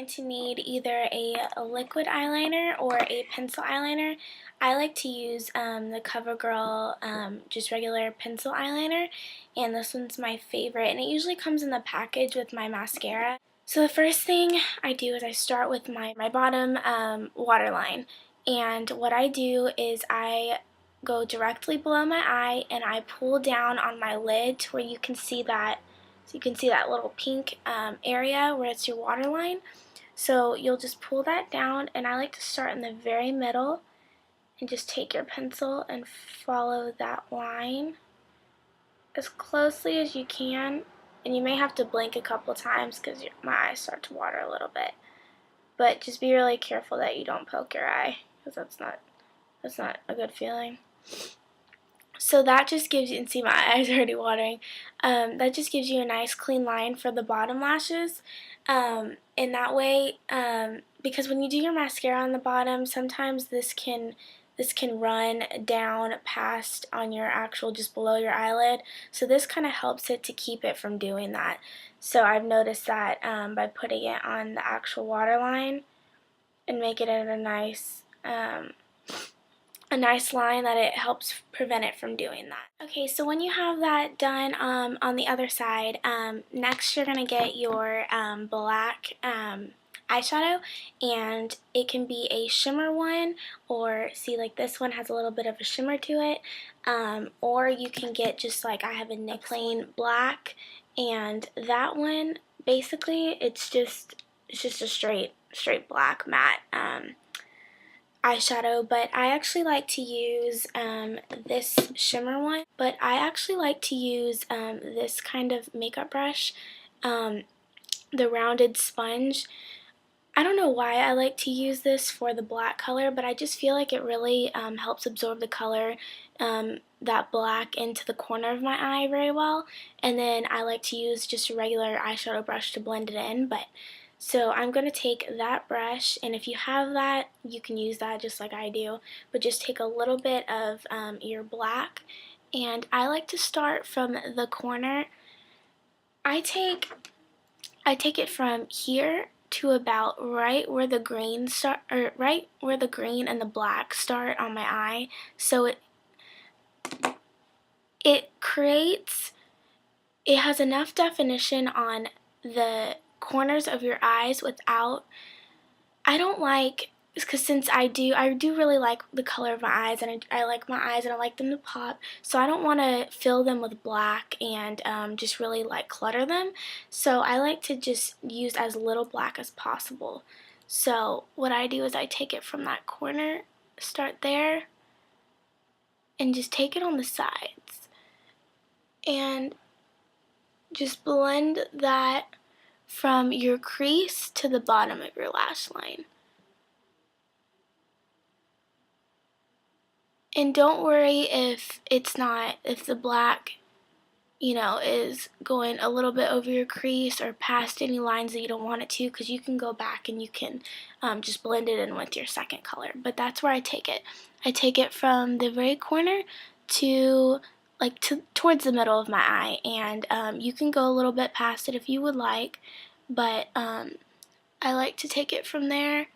going to need either a liquid eyeliner or a pencil eyeliner. I like to use the CoverGirl just regular pencil eyeliner, and this one's my favorite, and it usually comes in the package with my mascara. So the first thing I do is I start with my bottom waterline, and what I do is I go directly below my eye and I pull down on my lid to where you can see that. So you can see that little pink area where it's your waterline. So you'll just pull that down, and I like to start in the very middle and just take your pencil and follow that line as closely as you can. And you may have to blink a couple times because my eyes start to water a little bit. But just be really careful that you don't poke your eye, because that's not a good feeling. So that just gives you, and see my eyes already watering, that just gives you a nice clean line for the bottom lashes. In that way, because when you do your mascara on the bottom, sometimes this can run down past on your actual, just below your eyelid. So this kind of helps it to keep it from doing that. So I've noticed that by putting it on the actual waterline and making it a nice line, that it helps prevent it from doing that. Okay, so when you have that done on the other side, next you're going to get your black eyeshadow, and it can be a shimmer one, or see, like this one has a little bit of a shimmer to it, or you can get just like I have a plain black, and that one basically it's just a straight black matte eyeshadow. But I actually like to use this shimmer one, but I actually like to use this kind of makeup brush, the rounded sponge. I don't know why I like to use this for the black color, but I just feel like it really helps absorb the color, that black, into the corner of my eye very well. And then I like to use just a regular eyeshadow brush to blend it in. But so I'm going to take that brush, and if you have that, you can use that just like I do, but just take a little bit of your black, and I like to start from the corner. I take it from here to about right where the green start, or right where the green and the black start on my eye. So it has enough definition on the corners of your eyes without, I don't like, because since I do really like the color of my eyes, and I like my eyes and I like them to pop, so I don't want to fill them with black and just really like clutter them. So I like to just use as little black as possible. So what I do is I take it from that corner, start there, and just take it on the sides, and just blend that from your crease to the bottom of your lash line. And don't worry if the black, is going a little bit over your crease or past any lines that you don't want it to, because you can go back and you can just blend it in with your second color. But that's where I take it. I take it from the very corner to towards the middle of my eye, and you can go a little bit past it if you would like, but I like to take it from there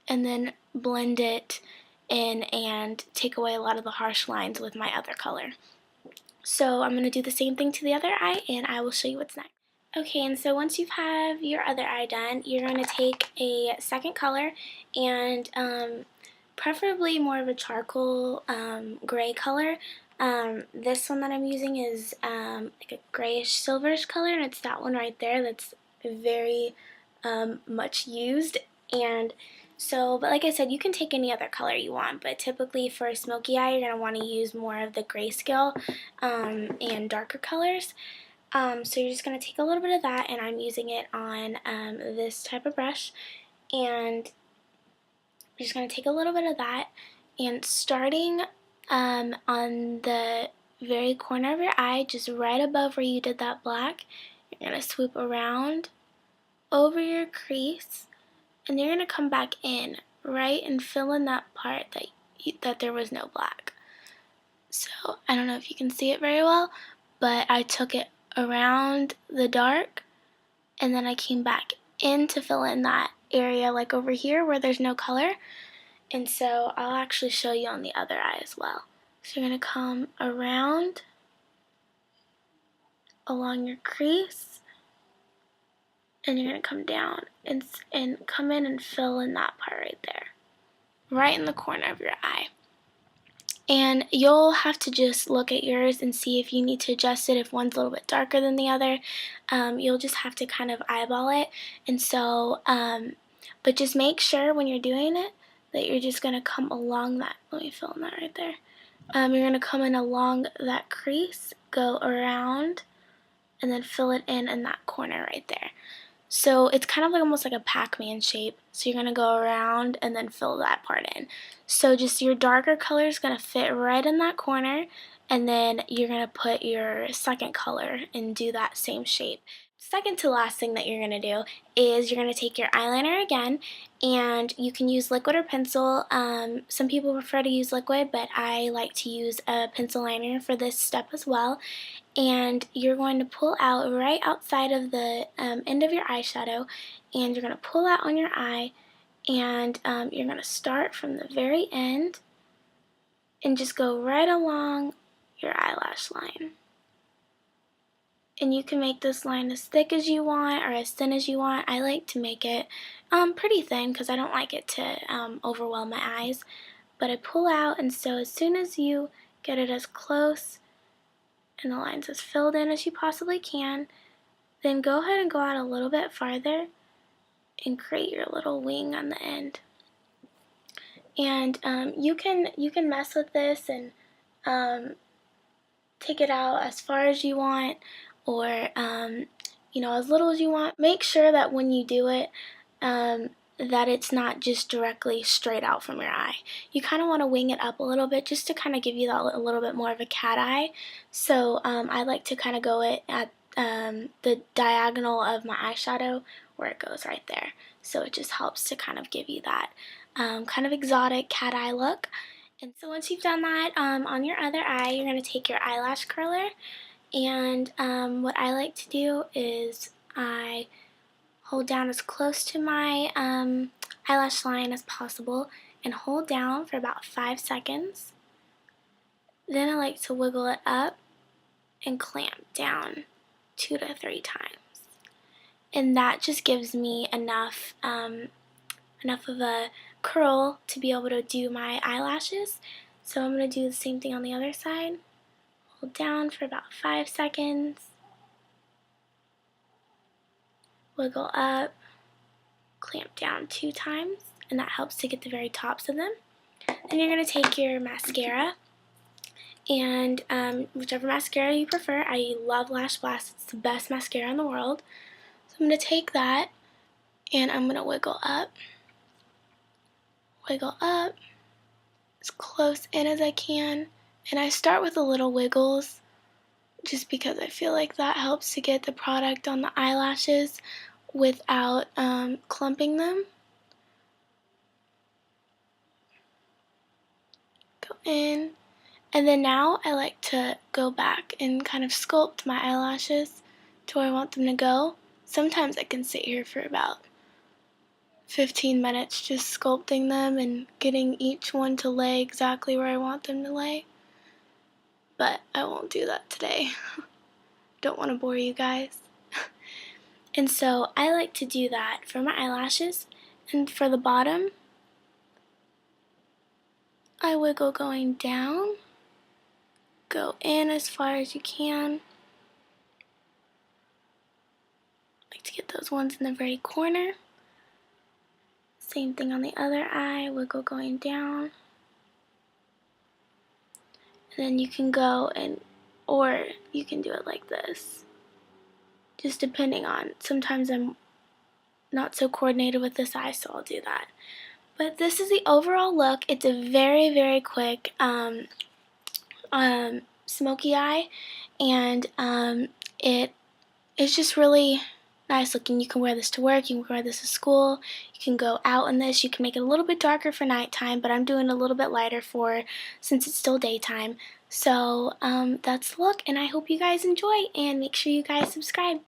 and then blend it in and take away a lot of the harsh lines with my other color. So I'm going to do the same thing to the other eye, and I will show you what's next. Okay, and so once you have your other eye done, you're going to take a second color, and preferably more of a charcoal gray color. This one that I'm using is like a grayish silverish color, and it's that one right there that's very much used. And so, but like I said, you can take any other color you want, but typically for a smoky eye, you're going to want to use more of the grayscale and darker colors. So you're just going to take a little bit of that, and I'm using it on this type of brush, and you're just going to take a little bit of that, and starting on the very corner of your eye, just right above where you did that black, you're going to swoop around over your crease, and you're going to come back in, right, and fill in that part that there was no black. So I don't know if you can see it very well, but I took it around the dark, and then I came back in to fill in that area like over here where there's no color. And so I'll actually show you on the other eye as well. So you're going to come around along your crease, and you're going to come down and come in and fill in that part right there, right in the corner of your eye. And you'll have to just look at yours and see if you need to adjust it. If one's a little bit darker than the other, you'll just have to kind of eyeball it. And so, but just make sure when you're doing it that you're just going to come along that. Let me fill in that right there. You're going to come in along that crease, go around, and then fill it in that corner right there. So it's kind of like almost like a Pac-Man shape. So you're going to go around and then fill that part in. So just your darker color is going to fit right in that corner, and then you're going to put your second color and do that same shape. Second to last thing that you're going to do is you're going to take your eyeliner again, and you can use liquid or pencil. Some people prefer to use liquid, but I like to use a pencil liner for this step as well. And you're going to pull out right outside of the end of your eyeshadow, and you're going to pull out on your eye, and you're going to start from the very end and just go right along your eyelash line. And you can make this line as thick as you want or as thin as you want. I like to make it pretty thin because I don't like it to overwhelm my eyes. But I pull out, and so as soon as you get it as close and the lines as filled in as you possibly can, then go ahead and go out a little bit farther and create your little wing on the end. And you can mess with this and take it out as far as you want, or as little as you want. Make sure that when you do it, that it's not just directly straight out from your eye. You kind of want to wing it up a little bit just to kind of give you that a little bit more of a cat eye. So I like to kind of go it at the diagonal of my eyeshadow where it goes right there. So it just helps to kind of give you that kind of exotic cat eye look. And so once you've done that on your other eye, you're going to take your eyelash curler, and what I like to do is I hold down as close to my eyelash line as possible and hold down for about 5 seconds. Then I like to wiggle it up and clamp down 2 to 3 times. And that just gives me enough of a curl to be able to do my eyelashes. So I'm going to do the same thing on the other side. Hold down for about 5 seconds. Wiggle up, clamp down 2 times, and that helps to get the very tops of them. Then you're going to take your mascara, and whichever mascara you prefer. I love Lash Blast. It's the best mascara in the world. So I'm going to take that, and I'm going to wiggle up as close in as I can. And I start with the little wiggles just because I feel like that helps to get the product on the eyelashes without clumping them. Go in. And then now I like to go back and kind of sculpt my eyelashes to where I want them to go. Sometimes I can sit here for about 15 minutes just sculpting them and getting each one to lay exactly where I want them to lay. But I won't do that today. Don't want to bore you guys. And so I like to do that for my eyelashes. And for the bottom, I wiggle going down, go in as far as you can. I like to get those ones in the very corner. Same thing on the other eye, wiggle going down. And then you can go or you can do it like this. Just depending on, sometimes I'm not so coordinated with this eye, so I'll do that. But this is the overall look. It's a very, very quick smoky eye, and it's just really nice looking. You can wear this to work, you can wear this to school, you can go out in this. You can make it a little bit darker for nighttime, but I'm doing a little bit lighter since it's still daytime. So that's the look, and I hope you guys enjoy, and make sure you guys subscribe.